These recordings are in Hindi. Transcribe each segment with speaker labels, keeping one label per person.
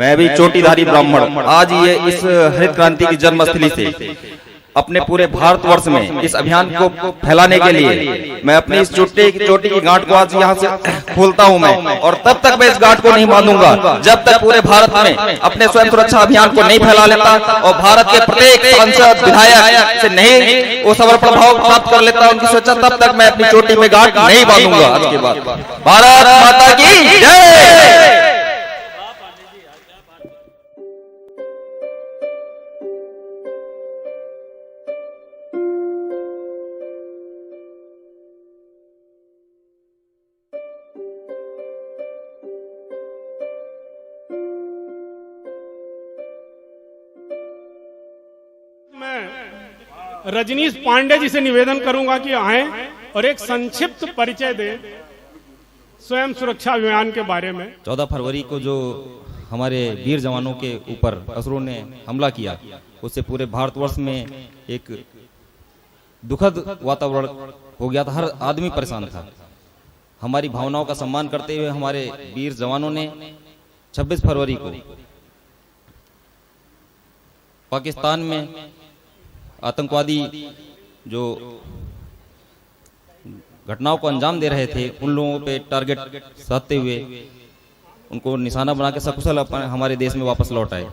Speaker 1: मैं भी चोटीधारी ब्राह्मण आज ये इस हरित क्रांति की जन्मस्थली से अपने पूरे भारतवर्ष में इस अभियान को फैलाने के लिए मैं अपनी इस चोटी की गांठ को आज यहाँ से खोलता हूँ मैं, और तब तक मैं इस गांठ को नहीं बांधूंगा जब तक पूरे भारत में अपने स्वयं सुरक्षा अभियान को नहीं फैला लेता और भारत के प्रत्येक सांसद विधायक से नहीं वो समर्पण भाव प्राप्त कर लेता उनकी सुरक्षा, तब तक मैं अपनी चोटी में गांठ नहीं बांधूंगा। आज के बाद भारत माता की जय।
Speaker 2: रजनीश पांडे जी से निवेदन करूंगा कि आए और एक संक्षिप्त परिचय दें स्वयं सुरक्षा अभियान के बारे में।
Speaker 3: 14 फरवरी को जो हमारे वीर जवानों के ऊपर असुरों ने हमला किया, उससे पूरे भारतवर्ष में एक दुखद वातावरण हो गया था। हर आदमी परेशान था। हमारी भावनाओं का सम्मान करते हुए हमारे वीर जवानों ने 26 फरवरी को पाकिस्तान में आतंकवादी जो घटनाओं को अंजाम दे रहे थे, उन लोगों पे टारगेट साधते हुए उनको निशाना बना के सकुशल हमारे देश में वापस लौट आए।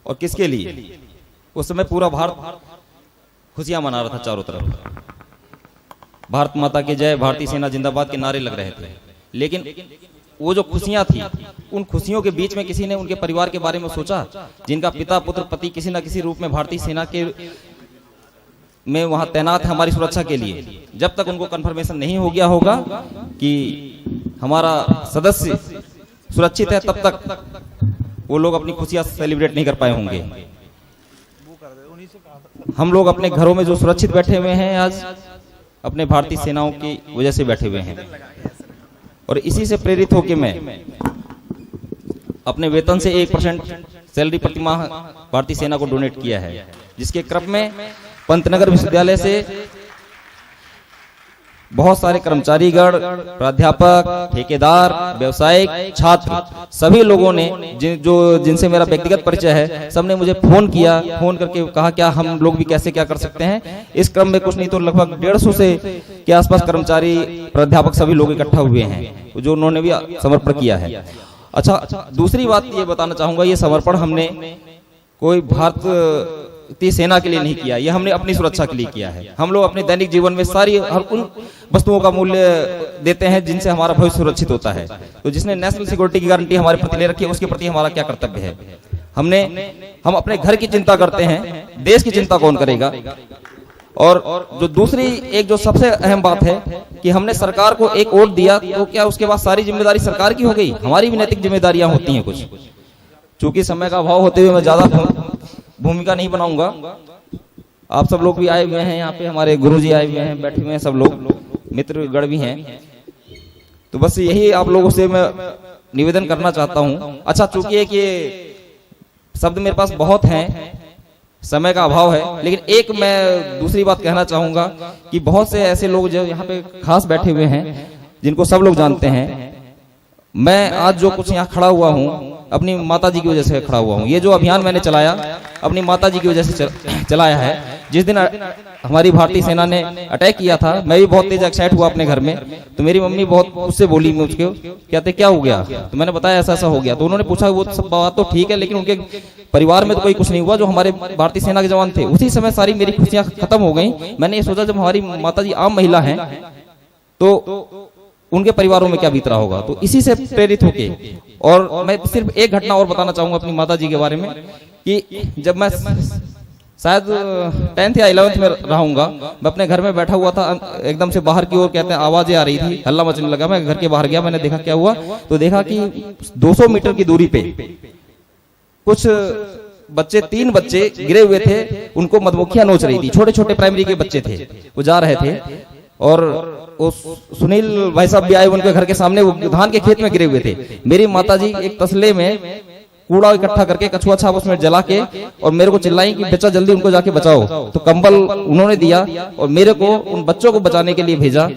Speaker 3: और किसके लिए? उस समय पूरा भारत खुशियां मना रहा था। चारों तरफ भारत माता की जय, भारतीय सेना जिंदाबाद के नारे लग रहे थे। लेकिन वो जो खुशियां थी, उन खुशियों के बीच में किसी ने उनके परिवार के बारे में सोचा, जिनका पिता पुत्र पति किसी न किसी रूप में भारतीय सेना के में वहां तैनात है हमारी सुरक्षा के लिए। जब तक उनको कंफर्मेशन नहीं हो गया होगा कि हमारा सदस्य सुरक्षित है, तब तक वो लोग अपनी खुशियां सेलिब्रेट नहीं कर पाए होंगे। हम लोग अपने घरों में जो सुरक्षित बैठे हुए हैं, आज अपने भारतीय सेनाओं की वजह से बैठे हुए हैं। और इसी से प्रेरित होकर मैं अपने वेतन से 1% सैलरी प्रतिमाह भारतीय सेना को डोनेट किया है, जिसके क्रम में पंतनगर विश्वविद्यालय से बहुत सारे कर्मचारीगण, प्राध्यापक, ठेकेदार, व्यवसायिक, छात्र, सभी लोगों ने जिनसे मेरा व्यक्तिगत परिचय है, सबने मुझे फोन किया। फोन करके कहा क्या हम लोग भी कैसे क्या कर सकते हैं। इस क्रम में कुछ नहीं तो लगभग 150 से के आसपास कर्मचारी, प्राध्यापक सभी लोग इकट्ठा हुए हैं, जो उन्होंने भी समर्पण किया है। अच्छा, दूसरी बात ये बताना चाहूंगा, ये समर्पण हमने कोई भारतीय सेना के लिए नहीं किया, ये हमने अपनी सुरक्षा के लिए किया है। हम लोग अपने दैनिक जीवन में सारी हर उन वस्तुओं का मूल्य देते हैं जिनसे हमारा भविष्य सुरक्षित होता है। तो जिसने नेशनल सिक्योरिटी की गारंटी हमारे प्रति ले रखी है, उसके प्रति हमारा क्या कर्तव्य है। हम अपने घर की चिंता करते हैं, देश की चिंता कौन करेगा। और जो दूसरी एक जो सबसे अहम बात है कि हमने सरकार को एक वोट दिया, तो क्या उसके बाद सारी जिम्मेदारी सरकार की हो गई? हमारी भी नैतिक जिम्मेदारियां होती हैं कुछ। चूंकि समय का अभाव होते हुए मैं ज्यादा भूमिका नहीं बनाऊंगा। आप सब लोग भी आए हुए हैं यहाँ पे, हमारे गुरुजी आए हुए हैं, बैठे हुए हैं, सब लोग मित्रगण भी हैं। तो बस यही आप लोगों से मैं निवेदन करना चाहता हूँ। अच्छा, चूंकि एक ये शब्द मेरे पास बहुत हैं, समय का अभाव है, लेकिन एक मैं दूसरी बात कहना चाहूंगा कि बहुत से ऐसे लोग जो यहाँ पे खास बैठे हुए हैं, जिनको सब लोग जानते हैं। मैं आज जो कुछ यहाँ खड़ा हुआ हूँ, अपनी माता जी की वजह से खड़ा हुआ हूँ। ये जो अभियान मैंने चलाया, अपनी माता जी की वजह से चलाया है। जिस दिन हमारी भारतीय सेना ने अटैक किया था, मैं भी बहुत तेज एक्साइट हुआ अपने घर में। तो मेरी मम्मी बहुत उससे बोली मुझको, कहते क्या हो गया? तो मैंने बताया ऐसा ऐसा हो गया। तो उन्होंने पूछा वो सब बात तो ठीक है, लेकिन उनके परिवार में तो कोई कुछ नहीं हुआ, जो हमारे भारतीय सेना के जवान थे। उसी समय सारी मेरी खुशियां खत्म हो गई। मैंने ये सोचा जब हमारी माता जी आम महिला है, तो उनके परिवारों में क्या बीत रहा होगा। तो इसी से प्रेरित होके, और मैं सिर्फ एक घटना और बताना चाहूंगा अपनी माता जी के बारे में कि जब मैं शायद 10th या 11th में रहूंगा, मैं अपने घर में बैठा हुआ था, एकदम से बाहर की ओर कहते हैं आवाजें आ रही थी, हल्ला मचने लगा। मैं घर के बाहर गया, मैंने देखा क्या हुआ। तो देखा कि 200 मीटर की दूरी पे कुछ बच्चे, 3 बच्चे गिरे हुए थे, उनको मधुमक्खियां नोच रही थी। छोटे छोटे प्राइमरी के बच्चे थे, वो जा रहे थे। और वो सुनील भाई साहब भी आए उनके घर के सामने, वो धान के खेत में गिरे हुए थे। मेरी माताजी एक तसले में कूड़ा इकट्ठा करके, कछुआ छाप उसमें जला के, और मेरे को चिल्लाई कि बच्चा जल्दी उनको जाके बचाओ। तो कंबल उन्होंने दिया और मेरे को उन बच्चों को बचाने के लिए भेजा।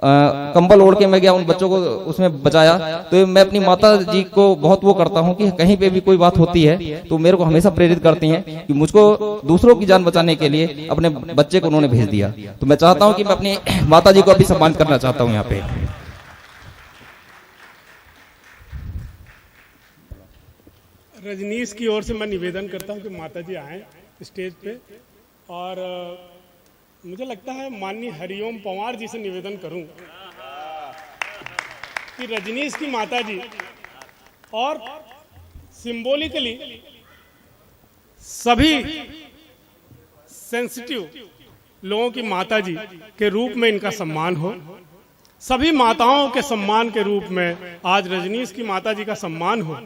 Speaker 3: कंबल ओढ़ के मैं गया, उन बच्चों को उसमें बचाया। तो मैं अपनी माता जी को बहुत वो करता हूँ कि कहीं पे भी कोई बात होती है तो मेरे को हमेशा प्रेरित करती हैं कि मुझको दूसरों की जान बचाने के लिए अपने बच्चे को उन्होंने भेज दिया। तो मैं चाहता हूँ कि मैं अपनी माता जी को अभी सम्मानित करना चाहता हूँ यहाँ पे।
Speaker 2: रजनीश की ओर से मैं निवेदन करता हूं कि माता जी आए स्टेज पे, और मुझे लगता है माननीय हरिओम पंवार जी से निवेदन करूं कि रजनीश की माता जी और सिंबॉलिकली सभी सेंसिटिव लोगों की माता जी के रूप में इनका सम्मान हो। सभी माताओं के सम्मान के रूप में आज रजनीश की माता जी का सम्मान हो।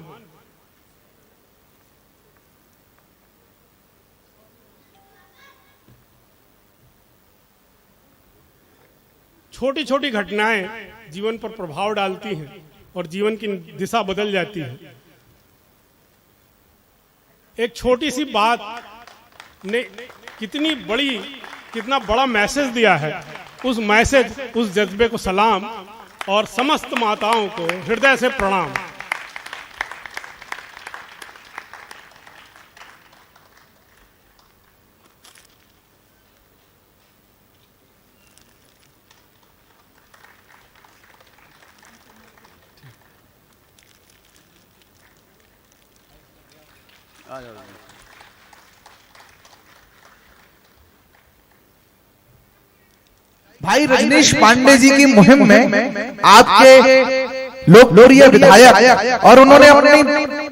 Speaker 2: छोटी छोटी घटनाएं जीवन पर प्रभाव डालती हैं और जीवन की दिशा बदल जाती है। एक छोटी सी बात ने कितना बड़ा मैसेज दिया है। उस मैसेज, उस जज्बे को सलाम और समस्त माताओं को हृदय से प्रणाम।
Speaker 4: भाई रजनीश पांडे जी की मुहिम में आपके लोकप्रिय विधायक, और उन्होंने अपनी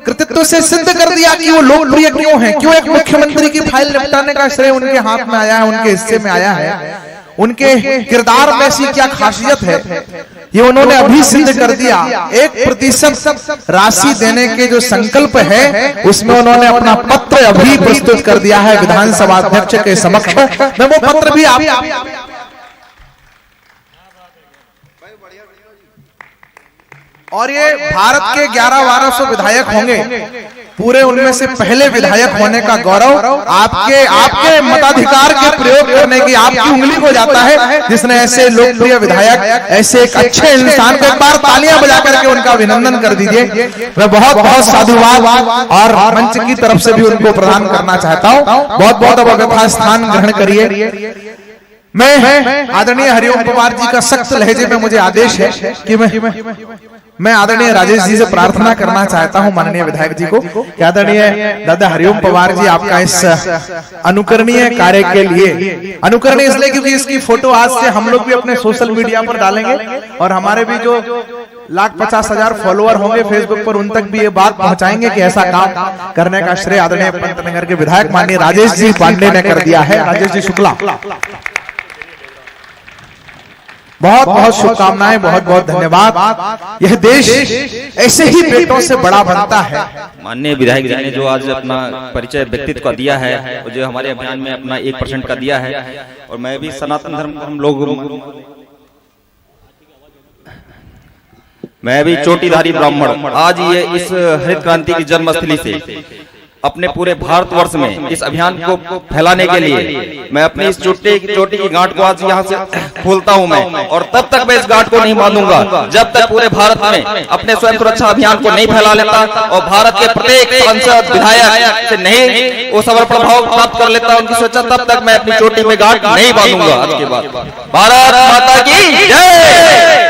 Speaker 4: कृतित्व से सिद्ध कर दिया कि वो लोकप्रिय क्यों हैं, क्यों एक मुख्यमंत्री की फाइल निपटाने का श्रेय उनके हाथ में आया है, उनके हिस्से में आया है। उनके किरदार में ऐसी क्या खासियत है, ये उन्होंने अभी सिद्ध कर दिया। 1% राशि देने के जो संकल्प है उसमें उन्होंने अपना पत्र अभी प्रस्तुत कर दिया है विधानसभा अध्यक्ष के समक्ष। मैं वो पत्र भी आप और ये भारत के 1100-1200 विधायक होंगे, पूरे उनमें से पहले विधायक होने का गौरव आपके मताधिकार के प्रयोग करने की आपकी उंगली को जाता है, जिसने ऐसे लोकप्रिय विधायक, ऐसे एक अच्छे इंसान को एक बार तालियां बजा करके उनका अभिनंदन कर दीजिए। मैं बहुत बहुत साधुवाद और मंच की तरफ से भी उनको प्रदान करना चाहता हूँ। बहुत बहुत अब यथा स्थान ग्रहण करिए। मैं आदरणीय हरिओम पंवार जी का सख्त लहजे में मुझे आदेश है कि मैं आदरणीय राजेश जी से प्रार्थना करना चाहता हूं, माननीय विधायक जी को, कि आदरणीय दादा हरिओम पंवार जी आपका इस अनुकरणीय कार्य के लिए, अनुकरणीय इसलिए क्योंकि इसकी फोटो आज से हम लोग भी अपने सोशल मीडिया पर डालेंगे और हमारे भी जो 1,50,000 फॉलोअर होंगे फेसबुक पर, उन तक भी ये बात पहुंचाएंगे कि ऐसा काम करने का श्रेय आदरणीय पंतनगर के विधायक माननीय राजेश जी पांडे ने कर दिया है। राजेश जी शुक्ला, बहुत बहुत शुभकामनाएं, बहुत बहुत धन्यवाद। यह देश ऐसे ही बेटों से बड़ा बनता है।
Speaker 1: माननीय विधायक जी ने जो आज अपना परिचय व्यक्तित्व का दिया है और जो हमारे अभियान में अपना 1% का दिया है, और मैं भी सनातन धर्म को हम लोग, मैं भी चोटीधारी ब्राह्मण, आज ये इस हरित क्रांति की जन्मस्थली से अपने पूरे भारतवर्ष में इस अभियान को फैलाने के लिए मैं अपनी इस चोटी की गांठ को आज यहाँ से खोलता हूँ मैं, और तब तक मैं इस गांठ को नहीं बांधूंगा जब तक पूरे भारत में अपने स्वयं सुरक्षा अभियान को नहीं फैला लेता और भारत के प्रत्येक सांसद विधायक से नहीं वो समर्पण भाव प्राप्त कर लेता उनकी सुरक्षा, तब तक मैं अपनी चोटी में गांठ नहीं बांधूंगा। आज के बाद भारत माता की जय।